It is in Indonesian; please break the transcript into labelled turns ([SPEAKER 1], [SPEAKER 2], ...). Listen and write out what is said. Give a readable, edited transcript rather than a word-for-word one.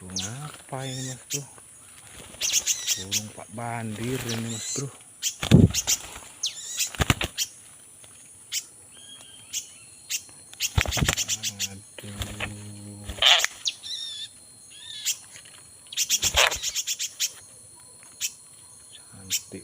[SPEAKER 1] burung apa ini mas bro? Burung Pak Bandir ini mas bro. Aduh, cantik.